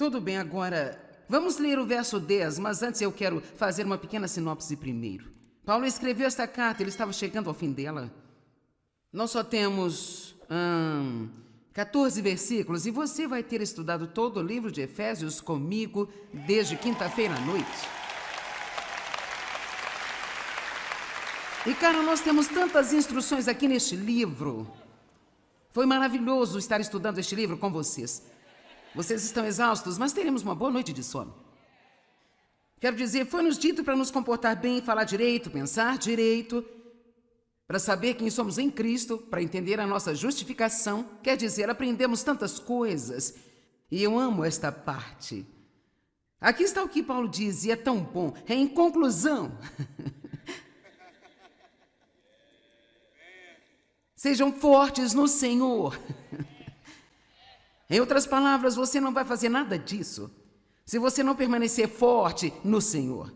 Tudo bem, agora vamos ler o verso 10, mas antes eu quero fazer uma pequena sinopse primeiro. Paulo escreveu esta carta, ele estava chegando ao fim dela. Nós só temos 14 versículos e você vai ter estudado todo o livro de Efésios comigo desde quinta-feira à noite. E, cara, nós temos tantas instruções aqui neste livro. Foi maravilhoso estar estudando este livro com vocês. Vocês estão exaustos, mas teremos uma boa noite de sono. Quero dizer, foi nos dito para nos comportar bem, falar direito, pensar direito, para saber quem somos em Cristo, para entender a nossa justificação. Quer dizer, aprendemos tantas coisas. E eu amo esta parte. Aqui está o que Paulo diz, e é tão bom. Em conclusão... Sejam fortes no Senhor. Em outras palavras, você não vai fazer nada disso se você não permanecer forte no Senhor.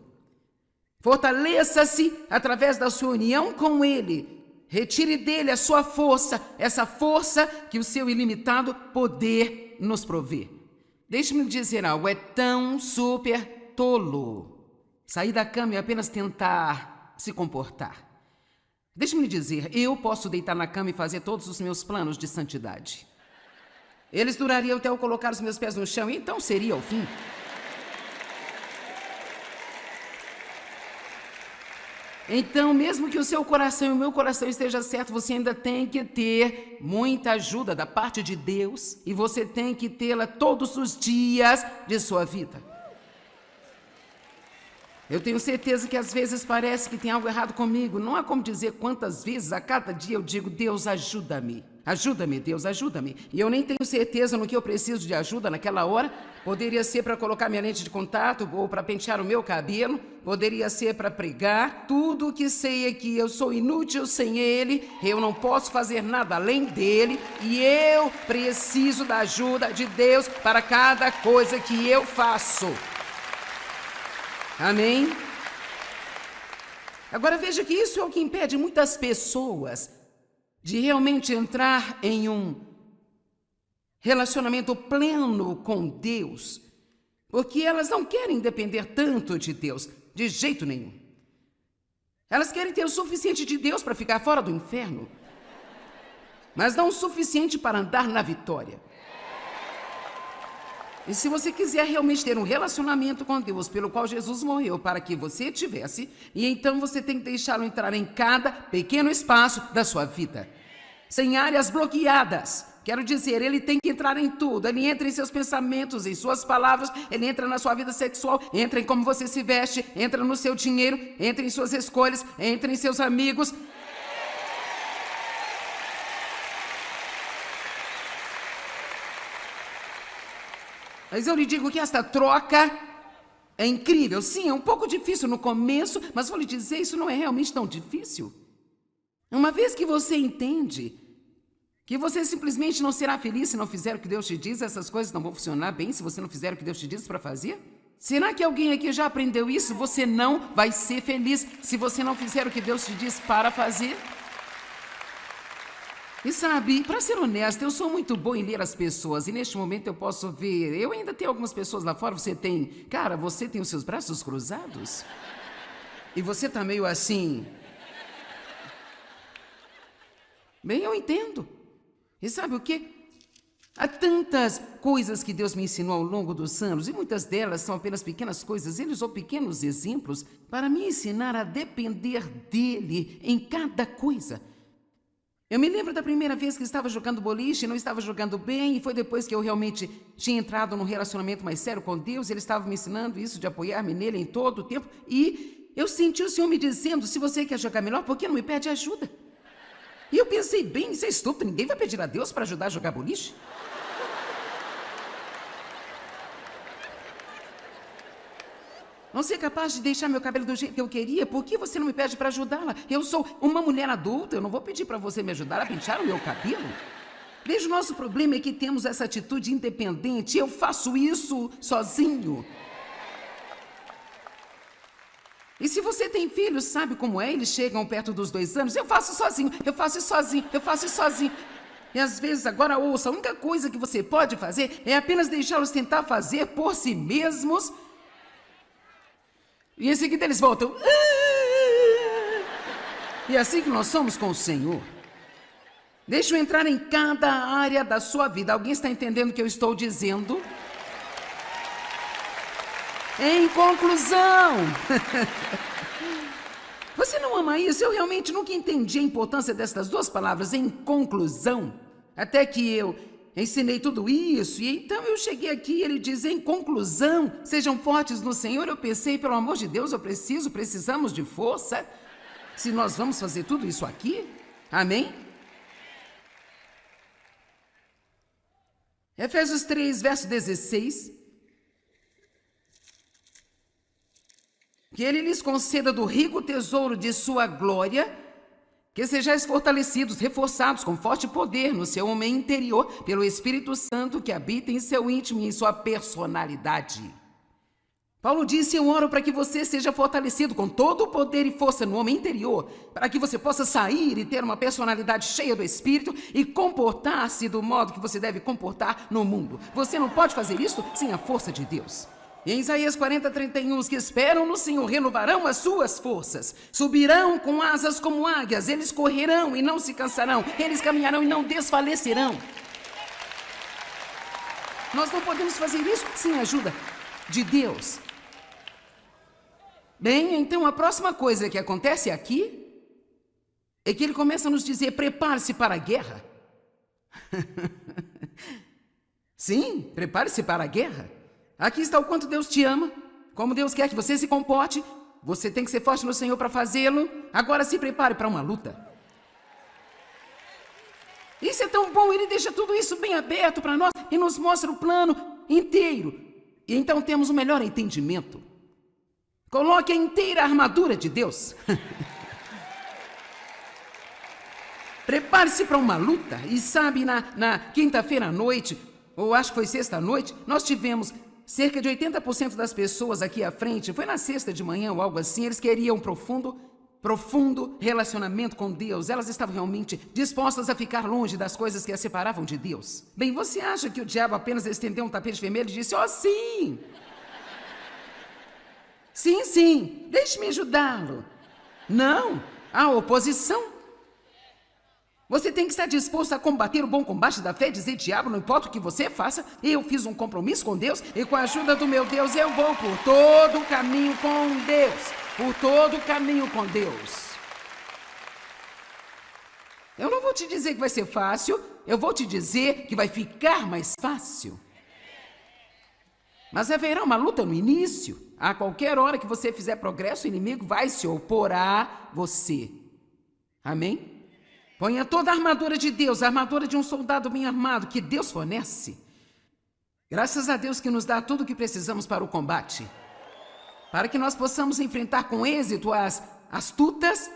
Fortaleça-se através da sua união com Ele. Retire dele a sua força, essa força que o seu ilimitado poder nos provê. Deixe-me dizer algo, é tão super tolo sair da cama e apenas tentar se comportar. Deixe-me dizer, eu posso deitar na cama e fazer todos os meus planos de santidade. Eles durariam até eu colocar os meus pés no chão, e então seria o fim. Então, mesmo que o seu coração e o meu coração esteja certo, você ainda tem que ter muita ajuda da parte de Deus, e você tem que tê-la todos os dias de sua vida. Eu tenho certeza que às vezes parece que tem algo errado comigo. Não há como dizer quantas vezes a cada dia eu digo, Deus, ajuda-me. Ajuda-me, Deus, ajuda-me. E eu nem tenho certeza no que eu preciso de ajuda naquela hora. Poderia ser para colocar minha lente de contato ou para pentear o meu cabelo. Poderia ser para pregar. Tudo o que sei é que eu sou inútil sem Ele. Eu não posso fazer nada além dEle. E eu preciso da ajuda de Deus para cada coisa que eu faço. Amém? Agora veja que isso é o que impede muitas pessoas de realmente entrar em um relacionamento pleno com Deus, porque elas não querem depender tanto de Deus, de jeito nenhum. Elas querem ter o suficiente de Deus para ficar fora do inferno, mas não o suficiente para andar na vitória. E se você quiser realmente ter um relacionamento com Deus, pelo qual Jesus morreu para que você tivesse, e então você tem que deixá-lo entrar em cada pequeno espaço da sua vida, sem áreas bloqueadas. Quero dizer, ele tem que entrar em tudo. Ele entra em seus pensamentos, em suas palavras, ele entra na sua vida sexual, entra em como você se veste, entra no seu dinheiro, entra em suas escolhas, entra em seus amigos. Mas eu lhe digo que esta troca é incrível. Sim, é um pouco difícil no começo, mas vou lhe dizer, isso não é realmente tão difícil. Uma vez que você entende que você simplesmente não será feliz se não fizer o que Deus te diz, essas coisas não vão funcionar bem se você não fizer o que Deus te diz para fazer? Será que alguém aqui já aprendeu isso? Você não vai ser feliz se você não fizer o que Deus te diz para fazer? E sabe, para ser honesta, eu sou muito bom em ler as pessoas, e neste momento eu posso ver, eu ainda tenho algumas pessoas lá fora, você tem os seus braços cruzados? E você tá meio assim... Bem, eu entendo. E sabe o quê? Há tantas coisas que Deus me ensinou ao longo dos anos, e muitas delas são apenas pequenas coisas, ele usou pequenos exemplos para me ensinar a depender dele em cada coisa. Eu me lembro da primeira vez que estava jogando boliche, não estava jogando bem, e foi depois que eu realmente tinha entrado num relacionamento mais sério com Deus, ele estava me ensinando isso, de apoiar-me nele em todo o tempo, e eu senti o Senhor me dizendo, se você quer jogar melhor, por que não me pede ajuda? E eu pensei, bem, isso é estúpido, ninguém vai pedir a Deus para ajudar a jogar boliche? Não ser capaz de deixar meu cabelo do jeito que eu queria, por que você não me pede para ajudá-la? Eu sou uma mulher adulta, eu não vou pedir para você me ajudar a pentear o meu cabelo. Veja, o nosso problema é que temos essa atitude independente, eu faço isso sozinho. E se você tem filhos, sabe como é? Eles chegam perto dos 2 anos, eu faço sozinho, eu faço sozinho, eu faço sozinho. E às vezes, agora ouça, a única coisa que você pode fazer é apenas deixá-los tentar fazer por si mesmos. E em seguida eles voltam. E é assim que nós somos com o Senhor. Deixa eu entrar em cada área da sua vida. Alguém está entendendo o que eu estou dizendo? Em conclusão, você não ama isso? Eu realmente nunca entendi a importância destas duas palavras, em conclusão, até que eu ensinei tudo isso, e então eu cheguei aqui e ele diz, em conclusão, sejam fortes no Senhor. Eu pensei, pelo amor de Deus, precisamos de força, se nós vamos fazer tudo isso aqui, amém? Efésios 3, verso 16, que ele lhes conceda do rico tesouro de sua glória, que sejais fortalecidos, reforçados com forte poder no seu homem interior, pelo Espírito Santo que habita em seu íntimo e em sua personalidade. Paulo disse, eu oro para que você seja fortalecido com todo o poder e força no homem interior, para que você possa sair e ter uma personalidade cheia do Espírito e comportar-se do modo que você deve comportar no mundo. Você não pode fazer isso sem a força de Deus. E em Isaías 40, 31, os que esperam no Senhor renovarão as suas forças, subirão com asas como águias, eles correrão e não se cansarão, eles caminharão e não desfalecerão. Nós não podemos fazer isso sem a ajuda de Deus. Bem, então a próxima coisa que acontece aqui é que ele começa a nos dizer, prepare-se para a guerra. Sim, prepare-se para a guerra. Aqui está o quanto Deus te ama, como Deus quer que você se comporte. Você tem que ser forte no Senhor para fazê-lo. Agora se prepare para uma luta. Isso é tão bom, ele deixa tudo isso bem aberto para nós e nos mostra o plano inteiro. E então temos o melhor entendimento. Coloque a inteira armadura de Deus. Prepare-se para uma luta. E sabe, na quinta-feira à noite, ou acho que foi sexta-noite, nós tivemos cerca de 80% das pessoas aqui à frente, foi na sexta de manhã ou algo assim, eles queriam um profundo relacionamento com Deus. Elas estavam realmente dispostas a ficar longe das coisas que as separavam de Deus. Bem, você acha que o diabo apenas estendeu um tapete vermelho e disse, sim! Sim, deixe-me ajudá-lo. Não, há oposição. Você tem que estar disposto a combater o bom combate da fé, dizer, diabo, não importa o que você faça, eu fiz um compromisso com Deus e com a ajuda do meu Deus eu vou por todo o caminho com Deus. Por todo o caminho com Deus. Eu não vou te dizer que vai ser fácil, eu vou te dizer que vai ficar mais fácil. Mas haverá uma luta no início. A qualquer hora que você fizer progresso, o inimigo vai se opor a você. Amém? Ponha toda a armadura de Deus, a armadura de um soldado bem armado, que Deus fornece. Graças a Deus que nos dá tudo o que precisamos para o combate. Para que nós possamos enfrentar com êxito as astutas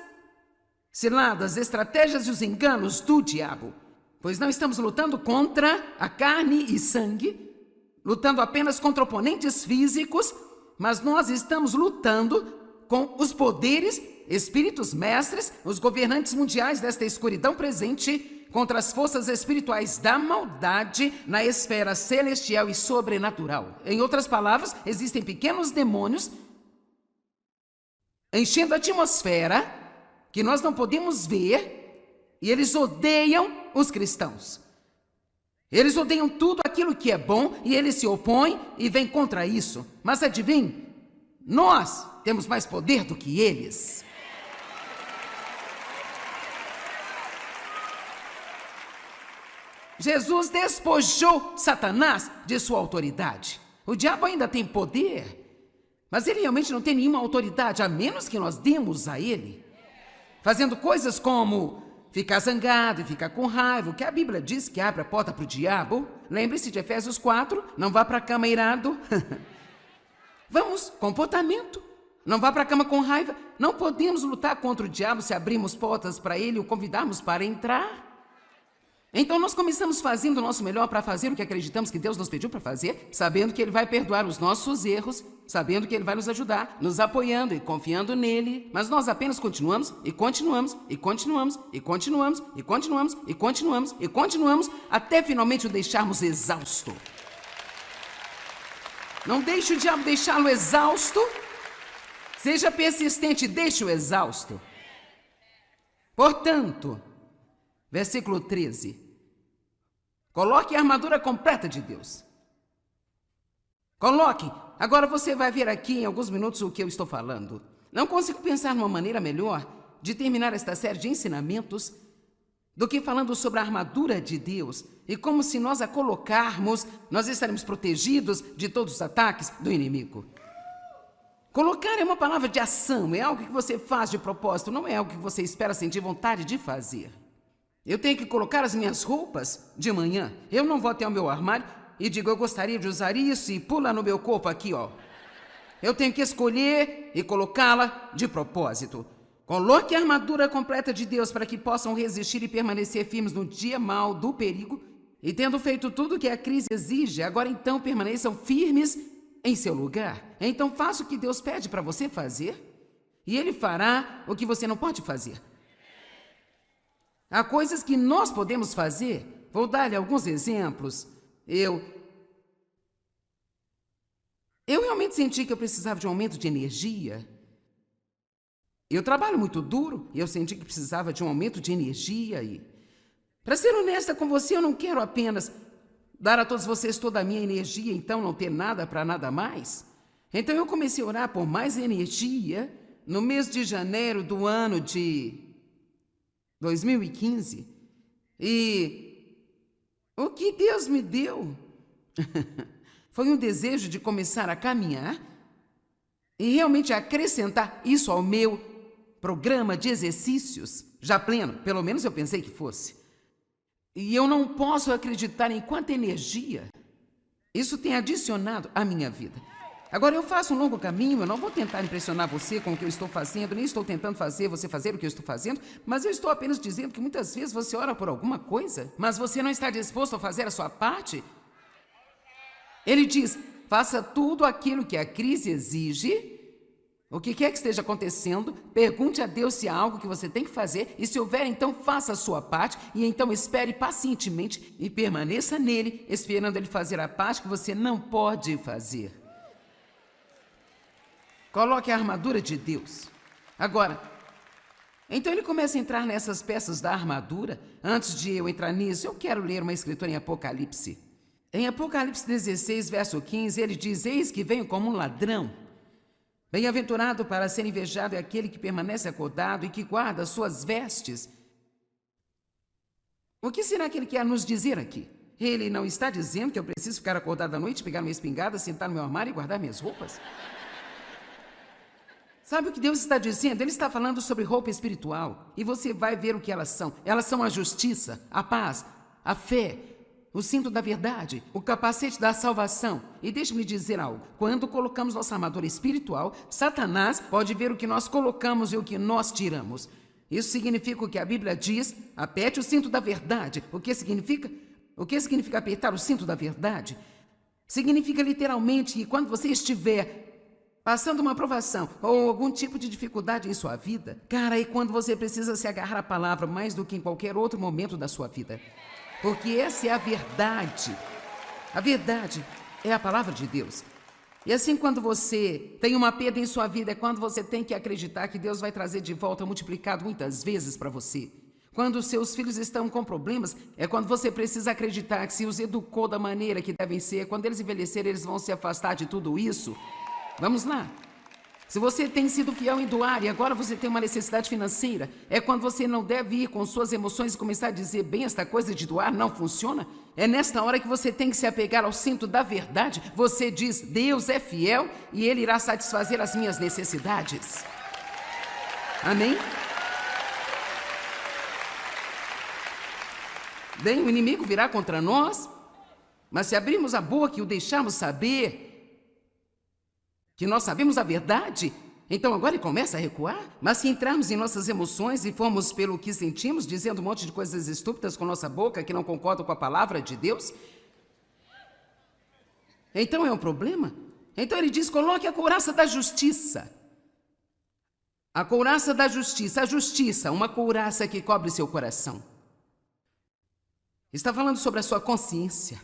ciladas, estratégias e os enganos do diabo. Pois não estamos lutando contra a carne e sangue, lutando apenas contra oponentes físicos, mas nós estamos lutando com os poderes, espíritos mestres, os governantes mundiais desta escuridão presente, contra as forças espirituais da maldade na esfera celestial e sobrenatural. Em outras palavras, existem pequenos demônios enchendo a atmosfera que nós não podemos ver e eles odeiam os cristãos. Eles odeiam tudo aquilo que é bom e eles se opõem e vêm contra isso. Mas adivinhe, nós temos mais poder do que eles. Jesus despojou Satanás de sua autoridade. O diabo ainda tem poder, mas ele realmente não tem nenhuma autoridade, a menos que nós demos a ele. Fazendo coisas como ficar zangado e ficar com raiva, o que a Bíblia diz que abre a porta para o diabo. Lembre-se de Efésios 4, não vá para a cama irado. Vamos, comportamento. Não vá para a cama com raiva. Não podemos lutar contra o diabo se abrirmos portas para ele e o convidarmos para entrar. Então nós começamos fazendo o nosso melhor para fazer o que acreditamos que Deus nos pediu para fazer, sabendo que Ele vai perdoar os nossos erros, sabendo que Ele vai nos ajudar, nos apoiando e confiando nele. Mas nós apenas continuamos e continuamos e continuamos e continuamos e continuamos e continuamos e continuamos até finalmente o deixarmos exausto. Não deixe o diabo deixá-lo exausto. Seja persistente, deixe-o exausto. Portanto, versículo 13. Coloque a armadura completa de Deus. Coloque. Agora você vai ver aqui em alguns minutos o que eu estou falando. Não consigo pensar numa maneira melhor de terminar esta série de ensinamentos do que falando sobre a armadura de Deus e como, se nós a colocarmos, nós estaremos protegidos de todos os ataques do inimigo. Colocar é uma palavra de ação, é algo que você faz de propósito, não é algo que você espera sentir vontade de fazer. Eu tenho que colocar as minhas roupas de manhã. Eu não vou até o meu armário e digo, eu gostaria de usar isso e pula no meu corpo aqui, ó. Eu tenho que escolher e colocá-la de propósito. Coloque a armadura completa de Deus para que possam resistir e permanecer firmes no dia mau do perigo. E tendo feito tudo o que a crise exige, agora então permaneçam firmes em seu lugar. Então faça o que Deus pede para você fazer e Ele fará o que você não pode fazer. Há coisas que nós podemos fazer. Vou dar-lhe alguns exemplos. Eu realmente senti que eu precisava de um aumento de energia. Eu trabalho muito duro e eu senti que precisava de um aumento de energia. E, para ser honesta com você, eu não quero apenas dar a todos vocês toda a minha energia, então não ter nada para nada mais. Então eu comecei a orar por mais energia no mês de janeiro do ano de 2015. E o que Deus me deu foi um desejo de começar a caminhar e realmente acrescentar isso ao meu programa de exercícios, já pleno, pelo menos eu pensei que fosse. E eu não posso acreditar em quanta energia isso tem adicionado à minha vida. Agora, eu faço um longo caminho, eu não vou tentar impressionar você com o que eu estou fazendo, nem estou tentando fazer você fazer o que eu estou fazendo, mas eu estou apenas dizendo que muitas vezes você ora por alguma coisa, mas você não está disposto a fazer a sua parte. Ele diz, faça tudo aquilo que a crise exige. O que quer que esteja acontecendo, pergunte a Deus se há algo que você tem que fazer, e se houver, então faça a sua parte, e então espere pacientemente e permaneça nele, esperando ele fazer a parte que você não pode fazer. Coloque a armadura de Deus. Agora, então ele começa a entrar nessas peças da armadura. Antes de eu entrar nisso, eu quero ler uma escritura em Apocalipse. Em Apocalipse 16, verso 15, ele diz, eis que venho como um ladrão. Bem-aventurado para ser invejado é aquele que permanece acordado e que guarda as suas vestes. O que será que ele quer nos dizer aqui? Ele não está dizendo que eu preciso ficar acordado à noite, pegar minha espingarda, sentar no meu armário e guardar minhas roupas? Sabe o que Deus está dizendo? Ele está falando sobre roupa espiritual. E você vai ver o que elas são. Elas são a justiça, a paz, a fé, o cinto da verdade, o capacete da salvação. E deixe-me dizer algo. Quando colocamos nossa armadura espiritual, Satanás pode ver o que nós colocamos e o que nós tiramos. Isso significa o que a Bíblia diz, aperte o cinto da verdade. O que significa? O que significa apertar o cinto da verdade? Significa literalmente que quando você estiver passando uma provação ou algum tipo de dificuldade em sua vida, cara, é quando você precisa se agarrar à palavra mais do que em qualquer outro momento da sua vida. Porque essa é a verdade. A verdade é a palavra de Deus. E assim, quando você tem uma perda em sua vida, é quando você tem que acreditar que Deus vai trazer de volta multiplicado muitas vezes para você. Quando os seus filhos estão com problemas, é quando você precisa acreditar que se os educou da maneira que devem ser, quando eles envelhecerem, eles vão se afastar de tudo isso. Vamos lá. Se você tem sido fiel em doar e agora você tem uma necessidade financeira, é quando você não deve ir com suas emoções e começar a dizer, bem, esta coisa de doar não funciona. É nesta hora que você tem que se apegar ao cinto da verdade. Você diz, Deus é fiel e Ele irá satisfazer as minhas necessidades. Amém? Bem, o inimigo virá contra nós, mas se abrirmos a boca e o deixarmos saber que nós sabemos a verdade, Então agora ele começa a recuar? Mas se entrarmos em nossas emoções e formos pelo que sentimos, dizendo um monte de coisas estúpidas com nossa boca que não concordam com a palavra de Deus, então é um problema? Então ele diz, coloque a couraça da justiça. A couraça da justiça, a justiça, uma couraça que cobre seu coração. Está falando sobre a sua consciência.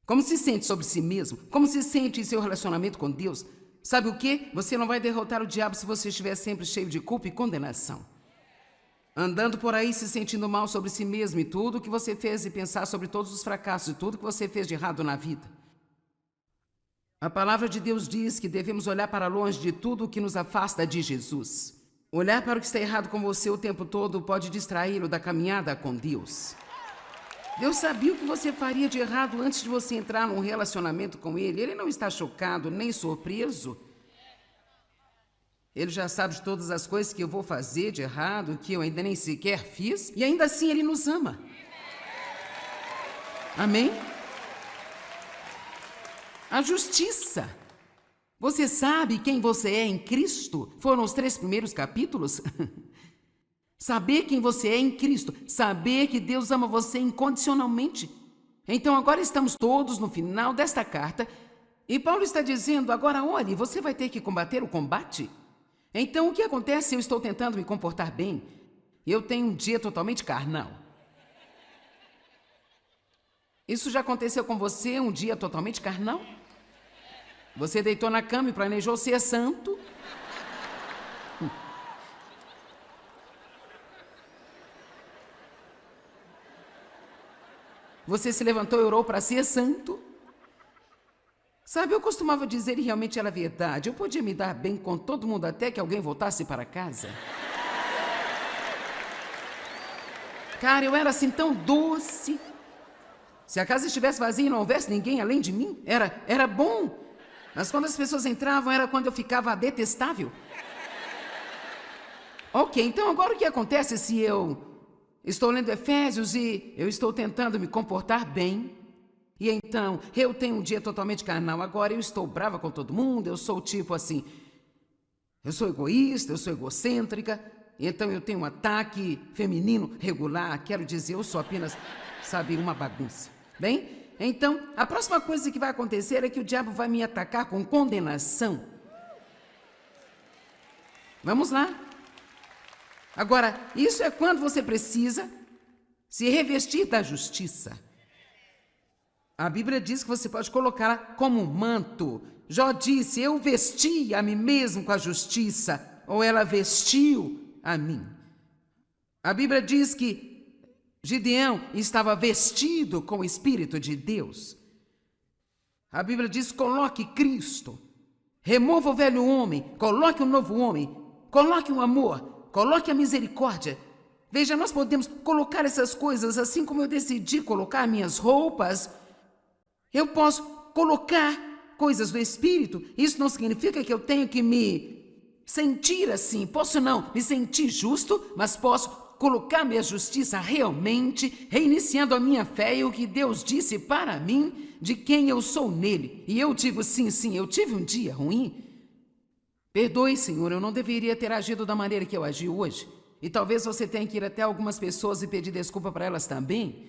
Como se sente sobre si mesmo? Como se sente em seu relacionamento com Deus? Sabe o quê? Você não vai derrotar o diabo se você estiver sempre cheio de culpa e condenação. Andando por aí se sentindo mal sobre si mesmo e tudo que você fez e pensar sobre todos os fracassos e tudo que você fez de errado na vida. A palavra de Deus diz que devemos olhar para longe de tudo o que nos afasta de Jesus. Olhar para o que está errado com você o tempo todo pode distraí-lo da caminhada com Deus. Deus sabia o que você faria de errado antes de você entrar num relacionamento com Ele. Ele não está chocado nem surpreso. Ele já sabe de todas as coisas que eu vou fazer de errado, que eu ainda nem sequer fiz, e ainda assim Ele nos ama. Amém? A justiça. Você sabe quem você é em Cristo? Foram os 3 primeiros capítulos. Saber quem você é em Cristo, saber que Deus ama você incondicionalmente. Então agora estamos todos no final desta carta e Paulo está dizendo, agora olhe, você vai ter que combater o combate. Então o que acontece? Eu estou tentando me comportar bem. Eu tenho um dia totalmente carnal. Isso já aconteceu com você, um dia totalmente carnal? Você deitou na cama e planejou ser santo? Você se levantou e orou para ser santo? Sabe, eu costumava dizer, e realmente era verdade, eu podia me dar bem com todo mundo até que alguém voltasse para casa. Cara, eu era assim tão doce. Se a casa estivesse vazia e não houvesse ninguém além de mim, era bom. Mas quando as pessoas entravam, era quando eu ficava detestável. Ok, então agora o que acontece se eu estou lendo Efésios e eu estou tentando me comportar bem? E então, eu tenho um dia totalmente carnal, agora eu estou brava com todo mundo, eu sou tipo assim, eu sou egoísta, eu sou egocêntrica, então eu tenho um ataque feminino regular, quero dizer, eu sou apenas, sabe, uma bagunça. Bem, então, a próxima coisa que vai acontecer é que o diabo vai me atacar com condenação. Vamos lá. Agora, isso é quando você precisa se revestir da justiça. A Bíblia diz que você pode colocá-la como um manto. Jó disse, eu vesti a mim mesmo com a justiça, ou ela vestiu a mim. A Bíblia diz que Gideão estava vestido com o Espírito de Deus. A Bíblia diz, coloque Cristo, remova o velho homem, coloque um novo homem, coloque um amor, coloque a misericórdia. Veja, nós podemos colocar essas coisas assim como eu decidi colocar minhas roupas. Eu posso colocar coisas do Espírito. Isso não significa que eu tenho que me sentir assim. Posso não me sentir justo, mas posso colocar minha justiça realmente, reiniciando a minha fé e o que Deus disse para mim, de quem eu sou nele. E eu digo, sim, eu tive um dia ruim. Perdoe, Senhor, eu não deveria ter agido da maneira que eu agi hoje. E talvez você tenha que ir até algumas pessoas e pedir desculpa para elas também.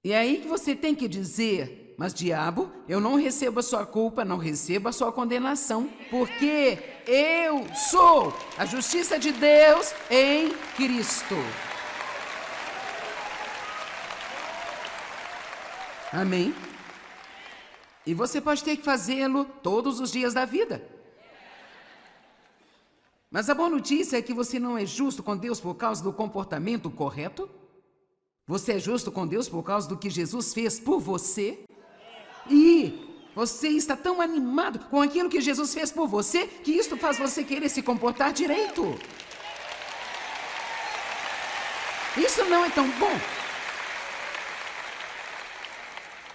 E é aí que você tem que dizer, mas diabo, eu não recebo a sua culpa, não recebo a sua condenação, porque eu sou a justiça de Deus em Cristo. Amém? E você pode ter que fazê-lo todos os dias da vida. Mas a boa notícia é que você não é justo com Deus por causa do comportamento correto. Você é justo com Deus por causa do que Jesus fez por você. E você está tão animado com aquilo que Jesus fez por você, que isto faz você querer se comportar direito. Isso não é tão bom.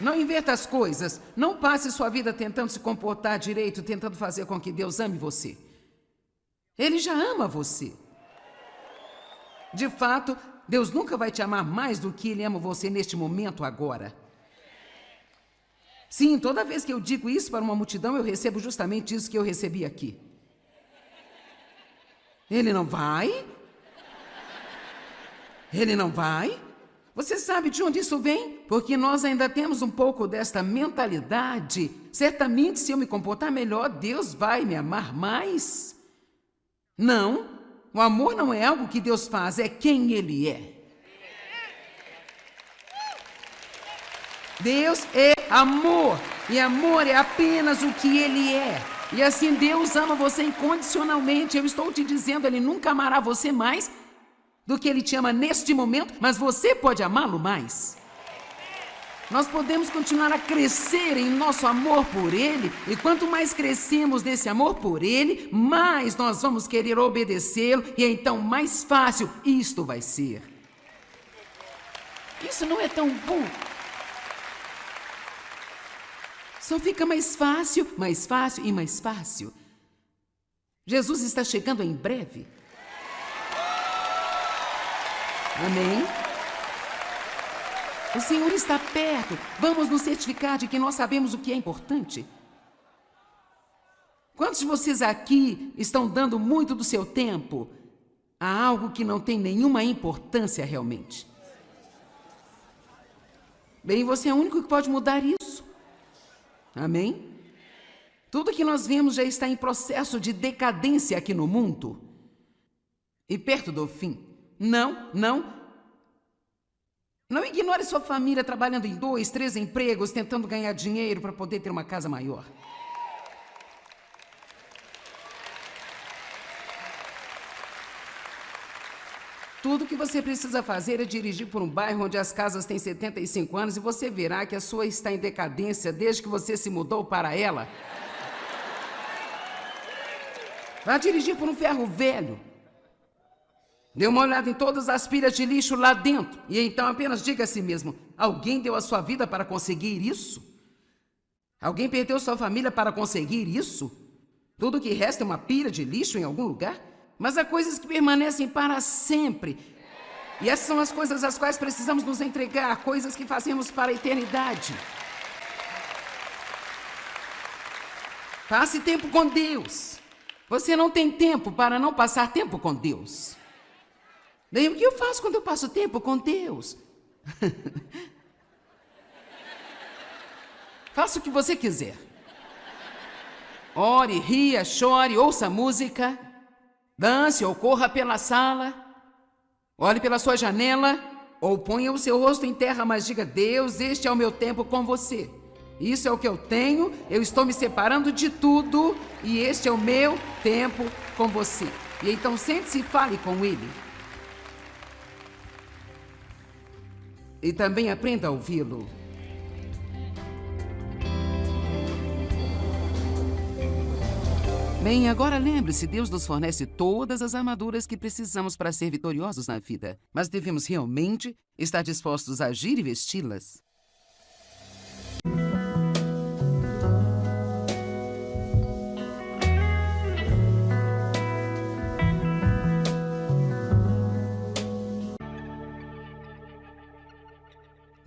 Não inverta as coisas. Não passe sua vida tentando se comportar direito, tentando fazer com que Deus ame você. Ele já ama você. De fato, Deus nunca vai te amar mais do que Ele ama você neste momento agora. Sim, toda vez que eu digo isso para uma multidão, eu recebo justamente isso que eu recebi aqui. Ele não vai? Ele não vai? Você sabe de onde isso vem? Porque nós ainda temos um pouco desta mentalidade. Certamente, se eu me comportar melhor, Deus vai me amar mais. Não, o amor não é algo que Deus faz, é quem Ele é. Deus é amor, e amor é apenas o que Ele é. E assim Deus ama você incondicionalmente. Eu estou te dizendo, Ele nunca amará você mais do que Ele te ama neste momento, mas você pode amá-lo mais. Nós podemos continuar a crescer em nosso amor por Ele, e quanto mais crescemos nesse amor por Ele, mais nós vamos querer obedecê-lo, e então mais fácil isto vai ser. Isso não é tão bom. Só fica mais fácil e mais fácil. Jesus está chegando em breve. Amém? O Senhor está perto. Vamos nos certificar de que nós sabemos o que é importante. Quantos de vocês aqui estão dando muito do seu tempo a algo que não tem nenhuma importância realmente? Bem, você é o único que pode mudar isso. Amém? Tudo que nós vemos já está em processo de decadência aqui no mundo. E perto do fim. Não ignore sua família trabalhando em 2, 3 empregos, tentando ganhar dinheiro para poder ter uma casa maior. Tudo que você precisa fazer é dirigir por um bairro onde as casas têm 75 anos e você verá que a sua está em decadência desde que você se mudou para ela. Vá dirigir por um ferro velho. Dê uma olhada em todas as pilhas de lixo lá dentro e então apenas diga a si mesmo: alguém deu a sua vida para conseguir isso? Alguém perdeu sua família para conseguir isso? Tudo que resta é uma pilha de lixo em algum lugar? Mas há coisas que permanecem para sempre. E essas são as coisas às quais precisamos nos entregar, coisas que fazemos para a eternidade. Passe tempo com Deus. Você não tem tempo para não passar tempo com Deus. Daí o que eu faço quando eu passo tempo com Deus? Faça o que você quiser. Ore, ria, chore, ouça música. Dance ou corra pela sala, olhe pela sua janela ou ponha o seu rosto em terra, mas diga: Deus, este é o meu tempo com você. Isso é o que eu tenho, eu estou me separando de tudo e este é o meu tempo com você. E então sente-se e fale com Ele. E também aprenda a ouvi-lo. Bem, agora lembre-se, Deus nos fornece todas as armaduras que precisamos para ser vitoriosos na vida, mas devemos realmente estar dispostos a agir e vesti-las.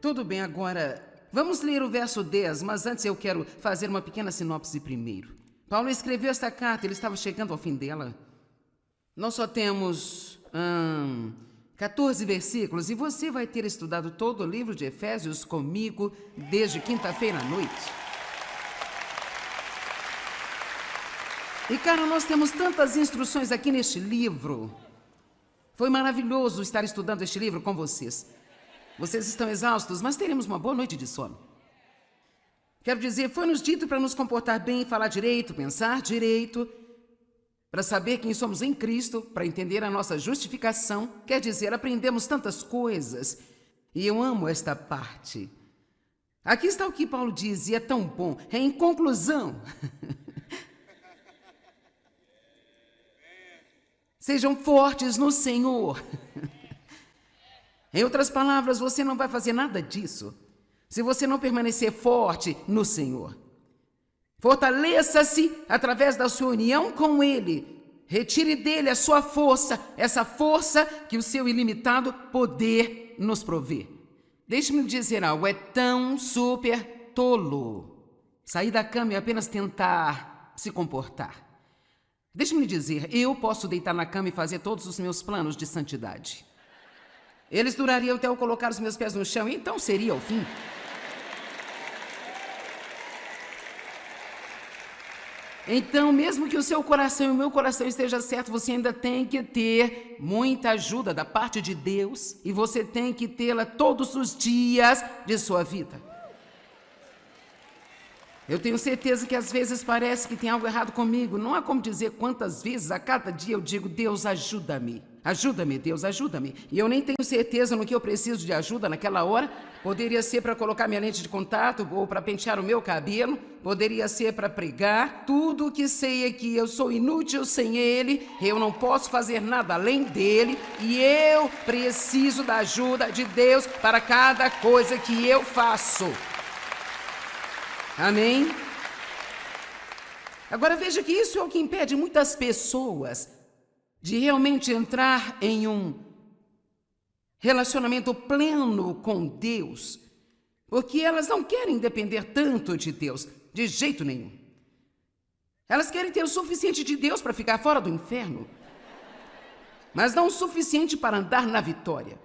Tudo bem, agora vamos ler o verso 10, mas antes eu quero fazer uma pequena sinopse primeiro. Paulo escreveu esta carta, ele estava chegando ao fim dela. Nós só temos 14 versículos e você vai ter estudado todo o livro de Efésios comigo desde quinta-feira à noite. E, cara, nós temos tantas instruções aqui neste livro. Foi maravilhoso estar estudando este livro com vocês. Vocês estão exaustos, mas teremos uma boa noite de sono. Quero dizer, foi-nos dito para nos comportar bem, falar direito, pensar direito, para saber quem somos em Cristo, para entender a nossa justificação. Quer dizer, aprendemos tantas coisas. E eu amo esta parte. Aqui está o que Paulo diz, e é tão bom. É em conclusão. Sejam fortes no Senhor. Em outras palavras, você não vai fazer nada disso se você não permanecer forte no Senhor. Fortaleça-se através da sua união com Ele. Retire dele a sua força, essa força que o seu ilimitado poder nos provê. Deixe-me dizer algo, é tão super tolo sair da cama e apenas tentar se comportar. Deixe-me lhe dizer, eu posso deitar na cama e fazer todos os meus planos de santidade. Eles durariam até eu colocar os meus pés no chão, e então seria o fim. Então, mesmo que o seu coração e o meu coração esteja certo, você ainda tem que ter muita ajuda da parte de Deus, e você tem que tê-la todos os dias de sua vida. Eu tenho certeza que às vezes parece que tem algo errado comigo. Não há como dizer quantas vezes a cada dia eu digo: Deus, ajuda-me. Ajuda-me, Deus, ajuda-me. E eu nem tenho certeza no que eu preciso de ajuda naquela hora. Poderia ser para colocar minha lente de contato ou para pentear o meu cabelo. Poderia ser para pregar. Tudo o que sei é que eu sou inútil sem Ele. Eu não posso fazer nada além dEle. E eu preciso da ajuda de Deus para cada coisa que eu faço. Amém? Agora veja que isso é o que impede muitas pessoas de realmente entrar em um relacionamento pleno com Deus, porque elas não querem depender tanto de Deus, de jeito nenhum. Elas querem ter o suficiente de Deus para ficar fora do inferno, mas não o suficiente para andar na vitória.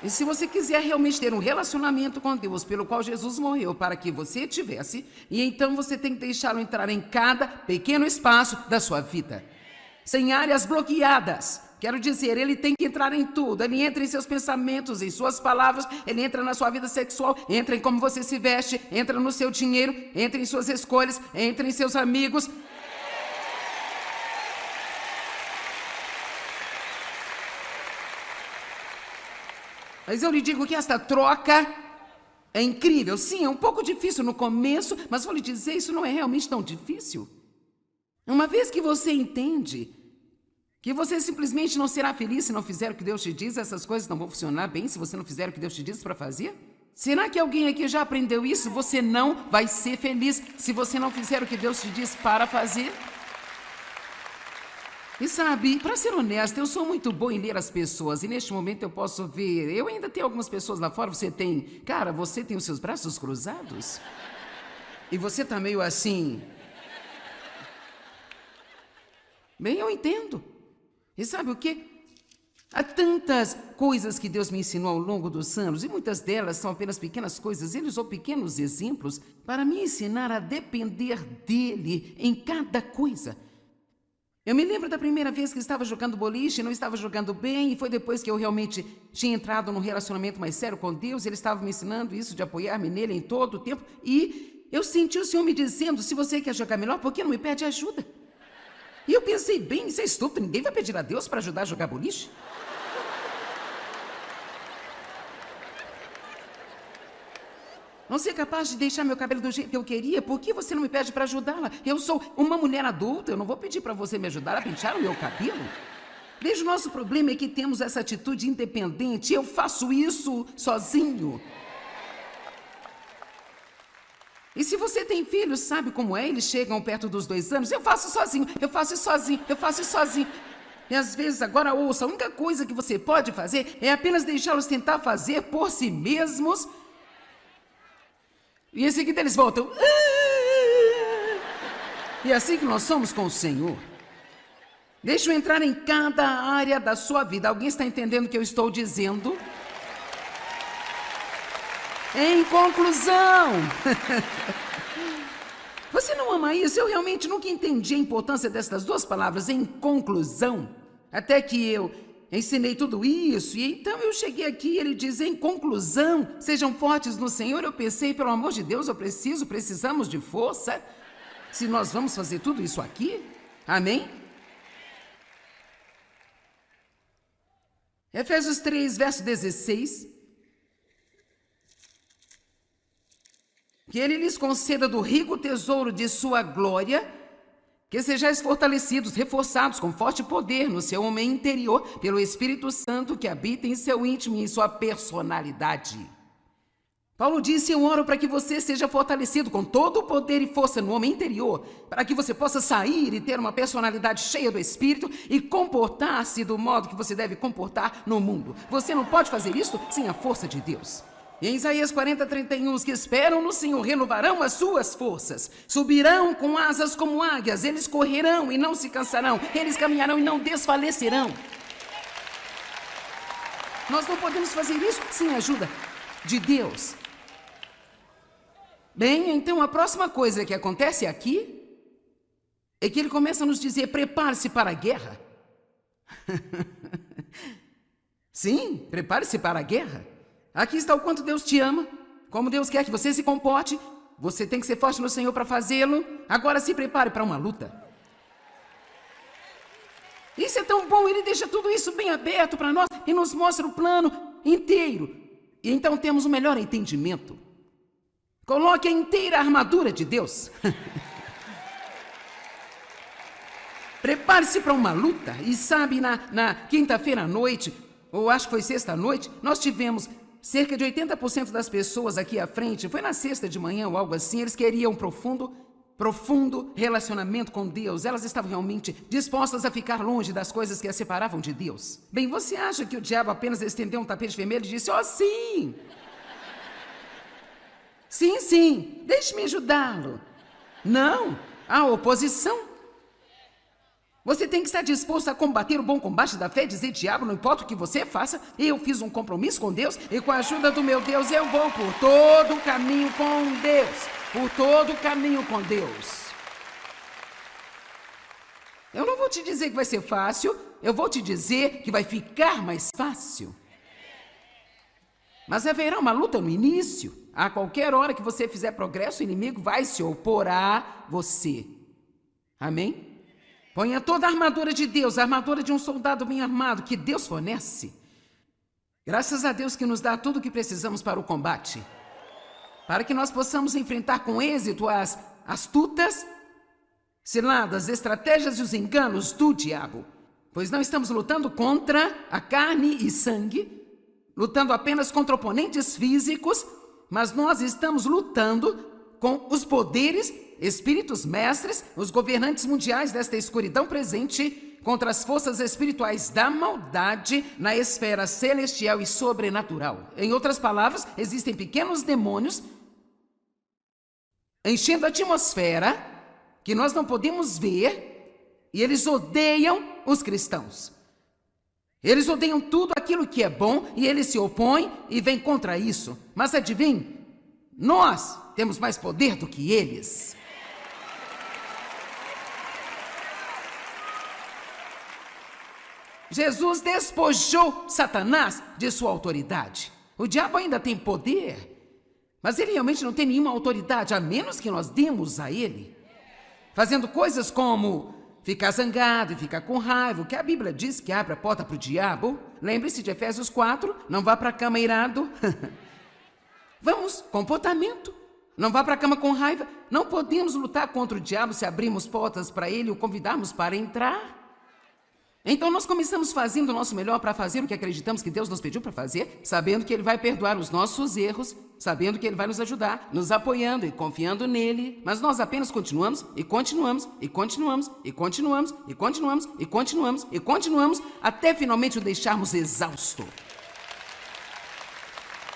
E se você quiser realmente ter um relacionamento com Deus, pelo qual Jesus morreu para que você tivesse, e então você tem que deixá-lo entrar em cada pequeno espaço da sua vida, sem áreas bloqueadas. Quero dizer, ele tem que entrar em tudo. Ele entra em seus pensamentos, em suas palavras, ele entra na sua vida sexual, entra em como você se veste, entra no seu dinheiro, entra em suas escolhas, entra em seus amigos. Mas eu lhe digo que esta troca é incrível. Sim, é um pouco difícil no começo, mas vou lhe dizer, isso não é realmente tão difícil. Uma vez que você entende que você simplesmente não será feliz se não fizer o que Deus te diz, essas coisas não vão funcionar bem se você não fizer o que Deus te diz para fazer? Será que alguém aqui já aprendeu isso? Você não vai ser feliz se você não fizer o que Deus te diz para fazer? E sabe, para ser honesta, eu sou muito boa em ler as pessoas, e neste momento eu posso ver, eu ainda tenho algumas pessoas lá fora, você tem os seus braços cruzados? E você tá meio assim... Bem, eu entendo. E sabe o quê? Há tantas coisas que Deus me ensinou ao longo dos anos, e muitas delas são apenas pequenas coisas. Ele usou pequenos exemplos para me ensinar a depender dele em cada coisa. Eu me lembro da primeira vez que estava jogando boliche, não estava jogando bem, e foi depois que eu realmente tinha entrado num relacionamento mais sério com Deus. Ele estava me ensinando isso, de apoiar-me nele em todo o tempo, e eu senti o Senhor me dizendo: se você quer jogar melhor, por que não me pede ajuda? E eu pensei: bem, isso é estúpido, ninguém vai pedir a Deus para ajudar a jogar boliche. Não ser capaz de deixar meu cabelo do jeito que eu queria, por que você não me pede para ajudá-la? Eu sou uma mulher adulta, eu não vou pedir para você me ajudar a pentear o meu cabelo. Veja, o nosso problema é que temos essa atitude independente. Eu faço isso sozinho. E se você tem filhos, sabe como é? Eles chegam perto dos 2 anos, eu faço sozinho, eu faço isso sozinho, eu faço isso sozinho. E às vezes, agora ouça, a única coisa que você pode fazer é apenas deixá-los tentar fazer por si mesmos. E em seguida eles voltam. E é assim que nós somos com o Senhor. Deixa eu entrar em cada área da sua vida. Alguém está entendendo o que eu estou dizendo? Em conclusão, você não ama isso? Eu realmente nunca entendi a importância dessas duas palavras, em conclusão, até que eu ensinei tudo isso, e então eu cheguei aqui e ele diz: em conclusão, sejam fortes no Senhor. Eu pensei, pelo amor de Deus, precisamos de força, se nós vamos fazer tudo isso aqui, amém? Efésios 3, verso 16, que ele lhes conceda do rico tesouro de sua glória, que sejais fortalecidos, reforçados com forte poder no seu homem interior, pelo Espírito Santo que habita em seu íntimo e em sua personalidade. Paulo disse: eu oro para que você seja fortalecido com todo o poder e força no homem interior, para que você possa sair e ter uma personalidade cheia do Espírito e comportar-se do modo que você deve comportar no mundo. Você não pode fazer isso sem a força de Deus. Em Isaías 40:31, os que esperam no Senhor renovarão as suas forças, subirão com asas como águias, eles correrão e não se cansarão, eles caminharão e não desfalecerão. Nós não podemos fazer isso sem a ajuda de Deus. Bem, então a próxima coisa que acontece aqui é que ele começa a nos dizer: prepare-se para a guerra. Sim, prepare-se para a guerra. Aqui está o quanto Deus te ama, como Deus quer que você se comporte. Você tem que ser forte no Senhor para fazê-lo. Agora se prepare para uma luta. Isso é tão bom, ele deixa tudo isso bem aberto para nós e nos mostra o plano inteiro. E então temos o melhor entendimento. Coloque a inteira armadura de Deus. Prepare-se para uma luta. E sabe, na quinta-feira à noite, ou acho que foi sexta à noite, nós tivemos cerca de 80% das pessoas aqui à frente. Foi na sexta de manhã ou algo assim. Eles queriam um profundo relacionamento com Deus. Elas estavam realmente dispostas a ficar longe das coisas que as separavam de Deus. Bem, você acha que o diabo apenas estendeu um tapete vermelho e disse: "Oh, sim! Sim, deixe-me ajudá-lo"? Não, há oposição. Você tem que estar disposto a combater o bom combate da fé e dizer: "Diabo, não importa o que você faça, eu fiz um compromisso com Deus e com a ajuda do meu Deus eu vou por todo o caminho com Deus. Por todo o caminho com Deus." Eu não vou te dizer que vai ser fácil, eu vou te dizer que vai ficar mais fácil. Mas haverá uma luta no início. A qualquer hora que você fizer progresso, o inimigo vai se opor a você. Amém? Ponha toda a armadura de Deus, a armadura de um soldado bem armado que Deus fornece. Graças a Deus que nos dá tudo o que precisamos para o combate. Para que nós possamos enfrentar com êxito as astutas ciladas, estratégias e os enganos do diabo. Pois não estamos lutando contra a carne e sangue, lutando apenas contra oponentes físicos, mas nós estamos lutando com os poderes, espíritos mestres, os governantes mundiais desta escuridão presente, contra as forças espirituais da maldade na esfera celestial e sobrenatural. Em outras palavras, existem pequenos demônios enchendo a atmosfera que nós não podemos ver, e eles odeiam os cristãos. Eles odeiam tudo aquilo que é bom e eles se opõem e vêm contra isso. Mas adivinhe, nós temos mais poder do que eles. Jesus despojou Satanás de sua autoridade. O diabo ainda tem poder, mas ele realmente não tem nenhuma autoridade, a menos que nós demos a ele. Fazendo coisas como ficar zangado e ficar com raiva, o que a Bíblia diz que abre a porta para o diabo. Lembre-se de Efésios 4, não vá para a cama irado. Vamos, comportamento. Não vá para a cama com raiva. Não podemos lutar contra o diabo se abrirmos portas para ele e o convidarmos para entrar. Então nós começamos fazendo o nosso melhor para fazer o que acreditamos que Deus nos pediu para fazer, sabendo que Ele vai perdoar os nossos erros, sabendo que Ele vai nos ajudar, nos apoiando e confiando nele. Mas nós apenas continuamos e continuamos e continuamos e continuamos e continuamos e continuamos e continuamos até finalmente o deixarmos exausto.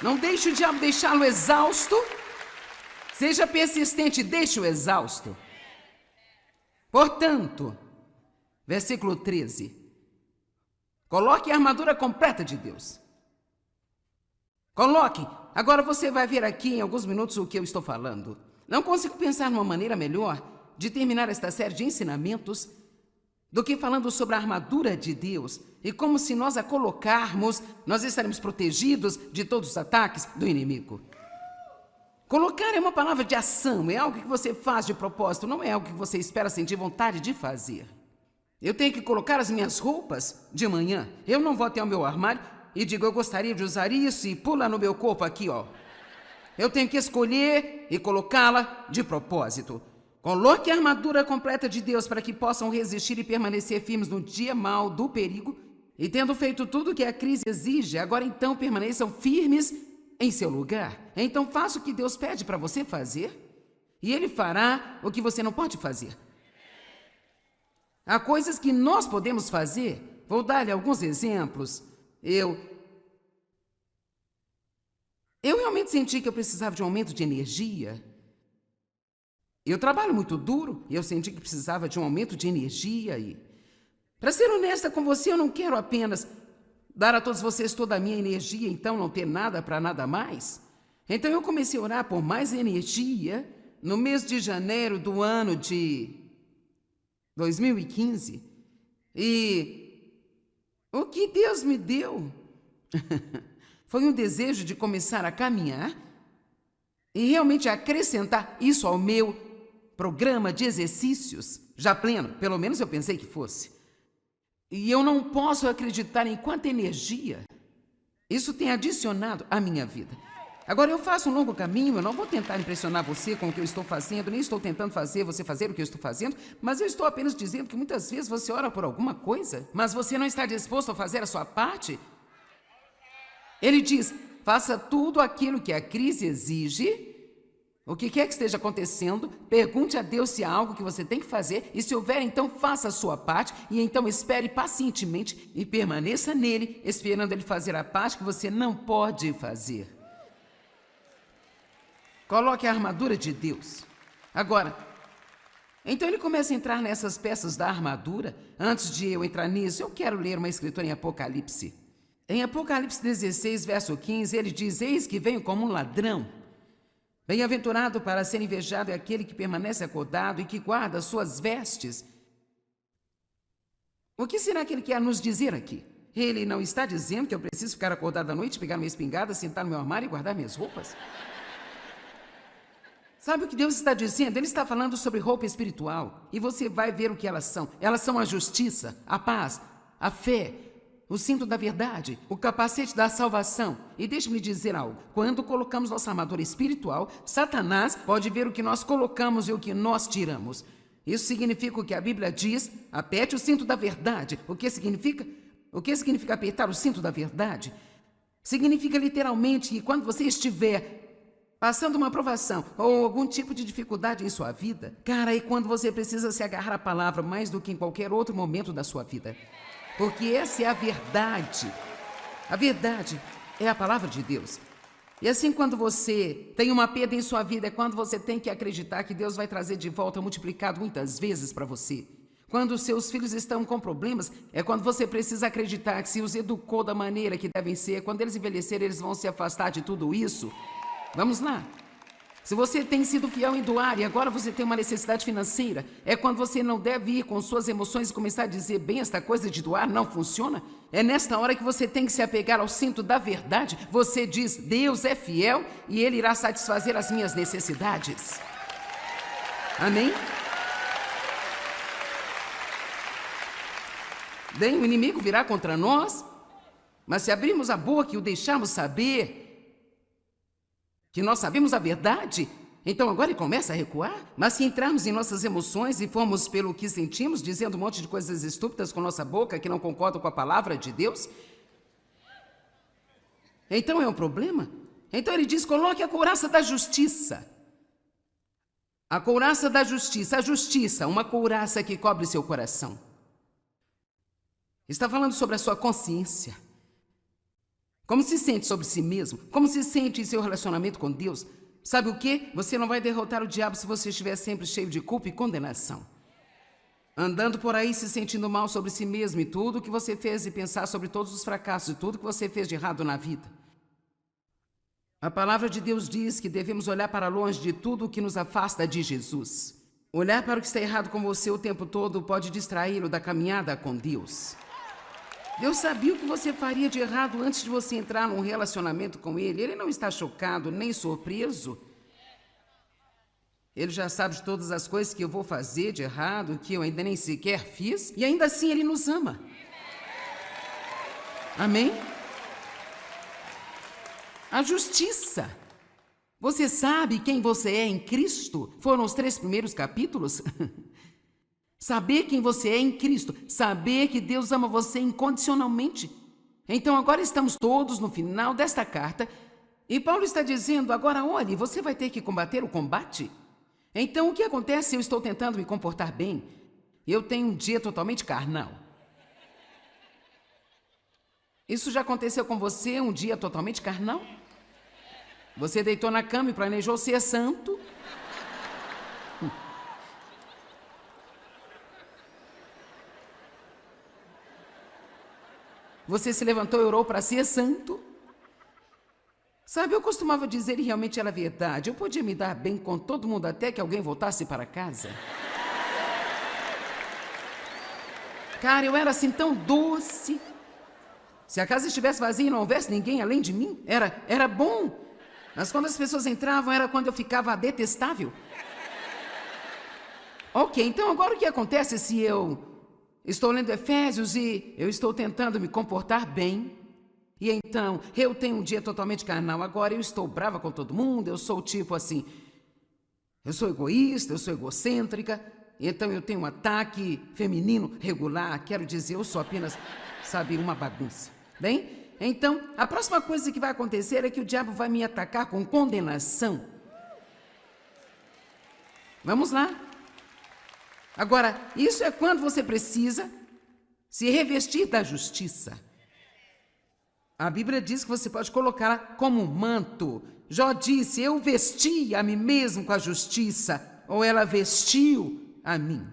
Não deixe o diabo deixá-lo exausto. Seja persistente, deixe-o exausto. Portanto, versículo 13. Coloque a armadura completa de Deus. Coloque. Agora você vai ver aqui em alguns minutos o que eu estou falando. Não consigo pensar numa maneira melhor de terminar esta série de ensinamentos do que falando sobre a armadura de Deus e como, se nós a colocarmos, nós estaremos protegidos de todos os ataques do inimigo. Colocar é uma palavra de ação, é algo que você faz de propósito, não é algo que você espera sentir vontade de fazer. Eu tenho que colocar as minhas roupas de manhã. Eu não vou até o meu armário e digo: eu gostaria de usar isso, e pula no meu corpo aqui, ó. Eu tenho que escolher e colocá-la de propósito. Coloque a armadura completa de Deus para que possam resistir e permanecer firmes no dia mau do perigo. E tendo feito tudo o que a crise exige, agora então permaneçam firmes em seu lugar. Então faça o que Deus pede para você fazer e Ele fará o que você não pode fazer. Há coisas que nós podemos fazer. Vou dar-lhe alguns exemplos. Eu realmente senti que eu precisava de um aumento de energia. Eu trabalho muito duro e eu senti que precisava de um aumento de energia e... Para ser honesta com você, eu não quero apenas dar a todos vocês toda a minha energia, então não ter nada para nada mais. Então eu comecei a orar por mais energia no mês de janeiro do ano de 2015. E o que Deus me deu foi um desejo de começar a caminhar e realmente acrescentar isso ao meu programa de exercícios, já pleno, pelo menos eu pensei que fosse. E eu não posso acreditar em quanta energia isso tem adicionado à minha vida. Agora, eu faço um longo caminho, eu não vou tentar impressionar você com o que eu estou fazendo, nem estou tentando fazer você fazer o que eu estou fazendo, mas eu estou apenas dizendo que muitas vezes você ora por alguma coisa, mas você não está disposto a fazer a sua parte. Ele diz, faça tudo aquilo que a crise exige. O que quer que esteja acontecendo, pergunte a Deus se há algo que você tem que fazer, e se houver, então faça a sua parte, e então espere pacientemente e permaneça nele, esperando ele fazer a parte que você não pode fazer. Coloque a armadura de Deus. Agora, então ele começa a entrar nessas peças da armadura. Antes de eu entrar nisso, eu quero ler uma escritura em Apocalipse. Em Apocalipse 16, verso 15, ele diz, eis que venho como um ladrão. Bem-aventurado para ser invejado é aquele que permanece acordado e que guarda as suas vestes. O que será que ele quer nos dizer aqui? Ele não está dizendo que eu preciso ficar acordado à noite, pegar minha espingarda, sentar no meu armário e guardar minhas roupas? Sabe o que Deus está dizendo? Ele está falando sobre roupa espiritual. E você vai ver o que elas são. Elas são a justiça, a paz, a fé, o cinto da verdade, o capacete da salvação. E deixe-me dizer algo. Quando colocamos nossa armadura espiritual, Satanás pode ver o que nós colocamos e o que nós tiramos. Isso significa o que a Bíblia diz, aperte o cinto da verdade. O que significa? O que significa apertar o cinto da verdade? Significa literalmente que quando você estiver passando uma provação ou algum tipo de dificuldade em sua vida, cara, é quando você precisa se agarrar à palavra mais do que em qualquer outro momento da sua vida. Porque essa é a verdade. A verdade é a palavra de Deus. E assim, quando você tem uma perda em sua vida, é quando você tem que acreditar que Deus vai trazer de volta multiplicado muitas vezes para você. Quando os seus filhos estão com problemas, é quando você precisa acreditar que se os educou da maneira que devem ser, quando eles envelhecerem, eles vão se afastar de tudo isso. Vamos lá. Se você tem sido fiel em doar e agora você tem uma necessidade financeira, é quando você não deve ir com suas emoções e começar a dizer, bem, esta coisa de doar não funciona. É nesta hora que você tem que se apegar ao cinto da verdade. Você diz, Deus é fiel e Ele irá satisfazer as minhas necessidades. Amém? Bem, o inimigo virá contra nós, mas se abrirmos a boca e o deixarmos saber que nós sabemos a verdade, então agora ele começa a recuar. Mas se entrarmos em nossas emoções e formos pelo que sentimos, dizendo um monte de coisas estúpidas com nossa boca que não concordam com a palavra de Deus, então é um problema. Então ele diz, coloque a couraça da justiça. A couraça da justiça, a justiça, uma couraça que cobre seu coração. Está falando sobre a sua consciência. Como se sente sobre si mesmo? Como se sente em seu relacionamento com Deus? Sabe o quê? Você não vai derrotar o diabo se você estiver sempre cheio de culpa e condenação. Andando por aí se sentindo mal sobre si mesmo e tudo o que você fez e pensar sobre todos os fracassos e tudo que você fez de errado na vida. A palavra de Deus diz que devemos olhar para longe de tudo o que nos afasta de Jesus. Olhar para o que está errado com você o tempo todo pode distraí-lo da caminhada com Deus. Deus sabia o que você faria de errado antes de você entrar num relacionamento com Ele. Ele não está chocado nem surpreso. Ele já sabe de todas as coisas que eu vou fazer de errado, que eu ainda nem sequer fiz, e ainda assim Ele nos ama. Amém? A justiça. Você sabe quem você é em Cristo? Foram os 3 primeiros capítulos. Saber quem você é em Cristo, saber que Deus ama você incondicionalmente. Então agora estamos todos no final desta carta e Paulo está dizendo, agora olhe, você vai ter que combater o combate. Então o que acontece se eu estou tentando me comportar bem? Eu tenho um dia totalmente carnal. Isso já aconteceu com você, um dia totalmente carnal? Você deitou na cama e planejou ser santo. Você se levantou e orou para ser santo. Sabe, eu costumava dizer, e realmente era verdade, eu podia me dar bem com todo mundo até que alguém voltasse para casa. Cara, eu era assim tão doce. Se a casa estivesse vazia e não houvesse ninguém além de mim, era bom. Mas quando as pessoas entravam, era quando eu ficava detestável. Ok, então agora o que acontece se eu estou lendo Efésios e eu estou tentando me comportar bem? E então, eu tenho um dia totalmente carnal, agora eu estou brava com todo mundo, eu sou tipo assim, eu sou egoísta, eu sou egocêntrica, então eu tenho um ataque feminino regular, quero dizer, eu sou apenas, sabe, uma bagunça. Bem, então, a próxima coisa que vai acontecer é que o diabo vai me atacar com condenação. Vamos lá. Agora, isso é quando você precisa se revestir da justiça. A Bíblia diz que você pode colocá-la como um manto. Jó disse, eu vesti a mim mesmo com a justiça, ou ela vestiu a mim.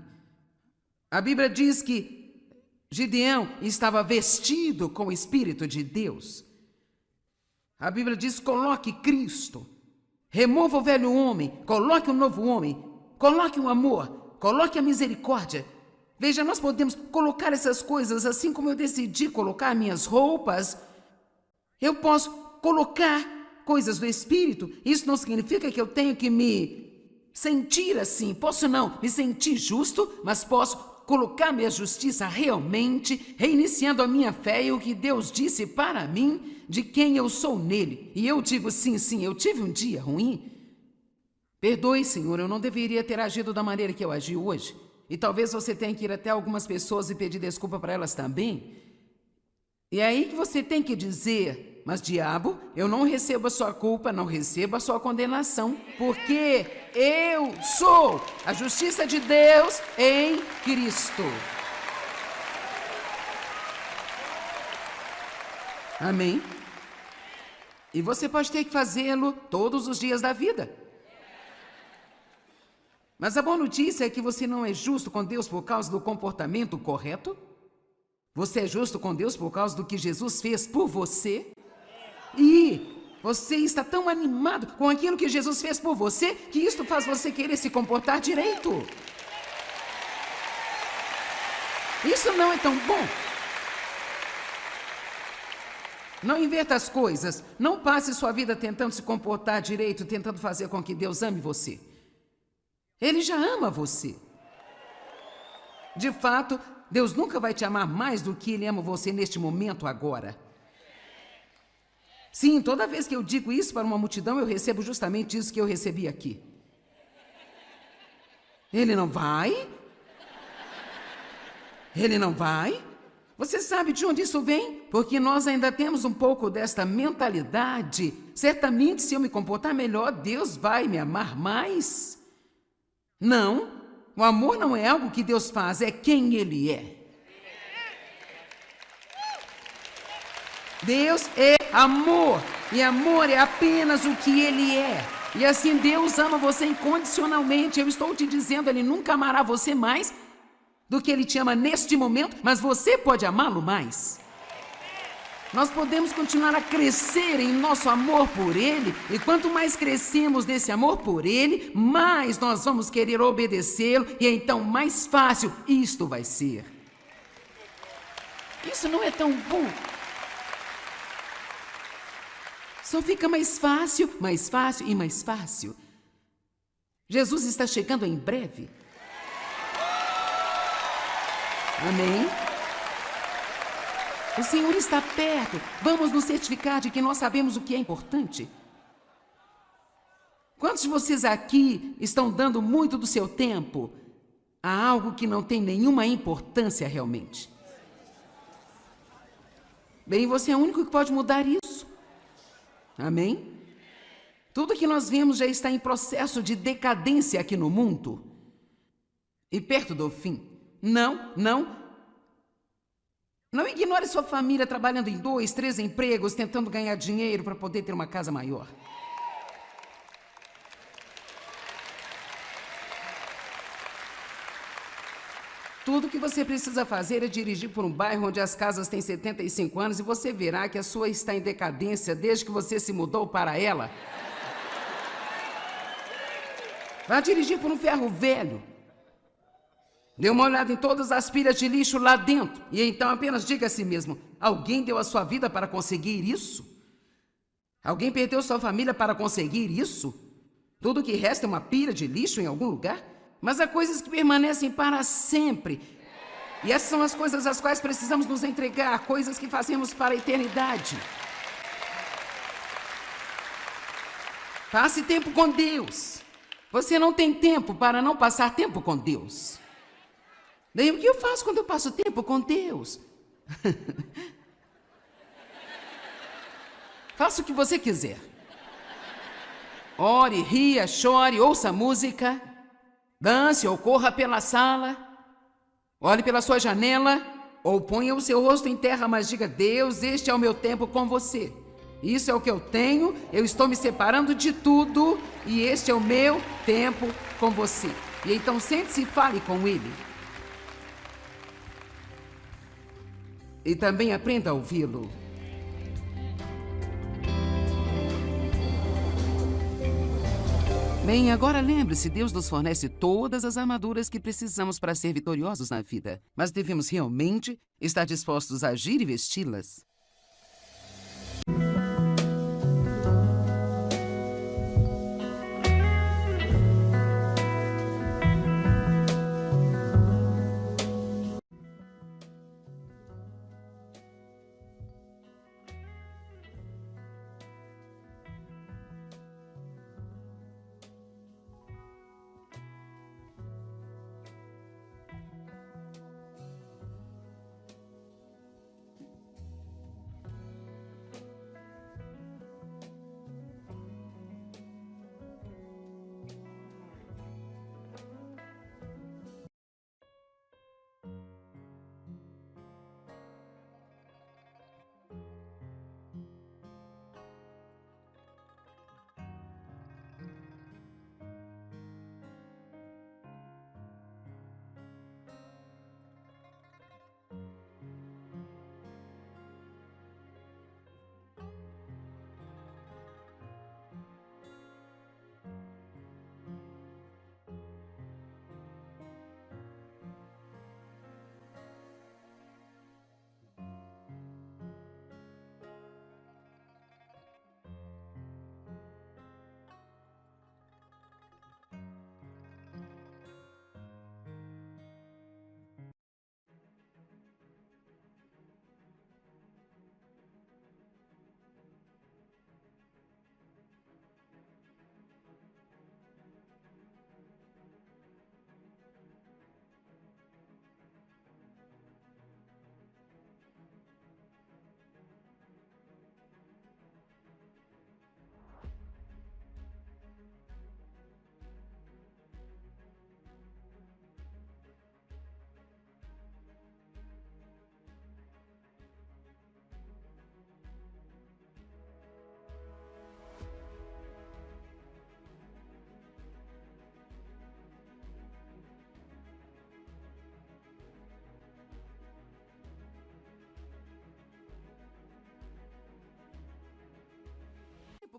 A Bíblia diz que Gideão estava vestido com o Espírito de Deus. A Bíblia diz, coloque Cristo, remova o velho homem, coloque um novo homem, coloque o amor, coloque a misericórdia. Veja, nós podemos colocar essas coisas assim como eu decidi colocar minhas roupas. Eu posso colocar coisas do Espírito. Isso não significa que eu tenho que me sentir assim. Posso não me sentir justo, mas posso colocar minha justiça realmente, reiniciando a minha fé e o que Deus disse para mim, de quem eu sou nele. E eu digo, sim, eu tive um dia ruim. Perdoe, Senhor, eu não deveria ter agido da maneira que eu agi hoje. E talvez você tenha que ir até algumas pessoas e pedir desculpa para elas também. E é aí que você tem que dizer, mas diabo, eu não recebo a sua culpa, não recebo a sua condenação, porque eu sou a justiça de Deus em Cristo. Amém? E você pode ter que fazê-lo todos os dias da vida. Mas a boa notícia é que você não é justo com Deus por causa do comportamento correto. Você é justo com Deus por causa do que Jesus fez por você. E você está tão animado com aquilo que Jesus fez por você, que isto faz você querer se comportar direito. Isso não é tão bom. Não inverta as coisas. Não passe sua vida tentando se comportar direito, tentando fazer com que Deus ame você. Ele já ama você. De fato, Deus nunca vai te amar mais do que Ele ama você neste momento agora. Sim, toda vez que eu digo isso para uma multidão, eu recebo justamente isso que eu recebi aqui. Ele não vai? Ele não vai? Você sabe de onde isso vem? Porque nós ainda temos um pouco desta mentalidade. Certamente, se eu me comportar melhor, Deus vai me amar mais. Não, o amor não é algo que Deus faz, é quem Ele é. Deus é amor, e amor é apenas o que Ele é. E assim Deus ama você incondicionalmente. Eu estou te dizendo, Ele nunca amará você mais do que Ele te ama neste momento, mas você pode amá-lo mais. Nós podemos continuar a crescer em nosso amor por Ele, e quanto mais crescemos nesse amor por Ele, mais nós vamos querer obedecê-lo, e então mais fácil isto vai ser. Isso não é tão bom. Só fica mais fácil e mais fácil. Jesus está chegando em breve. Amém? O Senhor está perto. Vamos nos certificar de que nós sabemos o que é importante. Quantos de vocês aqui estão dando muito do seu tempo a algo que não tem nenhuma importância realmente? Bem, você é o único que pode mudar isso. Amém? Tudo que nós vemos já está em processo de decadência aqui no mundo. E perto do fim. Não ignore sua família trabalhando em 2, 3 empregos, tentando ganhar dinheiro para poder ter uma casa maior. Tudo que você precisa fazer é dirigir por um bairro onde as casas têm 75 anos e você verá que a sua está em decadência desde que você se mudou para ela. Vá dirigir por um ferro velho. Dê uma olhada em todas as pilhas de lixo lá dentro. E então apenas diga a si mesmo: alguém deu a sua vida para conseguir isso? Alguém perdeu sua família para conseguir isso? Tudo que resta é uma pilha de lixo em algum lugar? Mas há coisas que permanecem para sempre. E essas são as coisas às quais precisamos nos entregar, coisas que fazemos para a eternidade. Passe tempo com Deus. Você não tem tempo para não passar tempo com Deus. Daí o que eu faço quando eu passo tempo com Deus? Faça o que você quiser. Ore, ria, chore, ouça música, dance ou corra pela sala, olhe pela sua janela ou ponha o seu rosto em terra, mas diga: Deus, este é o meu tempo com você. Isso é o que eu tenho, eu estou me separando de tudo e este é o meu tempo com você. E então sente-se e fale com Ele. E também aprenda a ouvi-lo. Bem, agora lembre-se, Deus nos fornece todas as armaduras que precisamos para ser vitoriosos na vida. Mas devemos realmente estar dispostos a agir e vesti-las.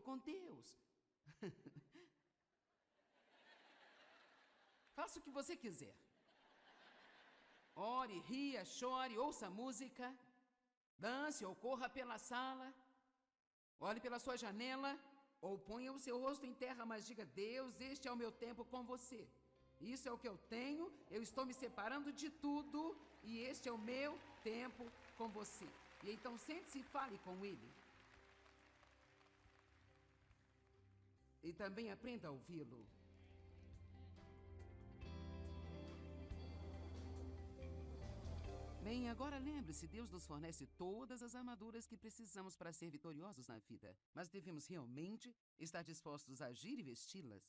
Com Deus. Faça o que você quiser. Ore, ria, chore, ouça música, dance ou corra pela sala, olhe pela sua janela ou ponha o seu rosto em terra, mas diga: Deus, este é o meu tempo com você. Isso é o que eu tenho, eu estou me separando de tudo e este é o meu tempo com você. E então sente-se e fale com Ele. E também aprenda a ouvi-lo. Bem, agora lembre-se, Deus nos fornece todas as armaduras que precisamos para ser vitoriosos na vida. Mas devemos realmente estar dispostos a agir e vesti-las.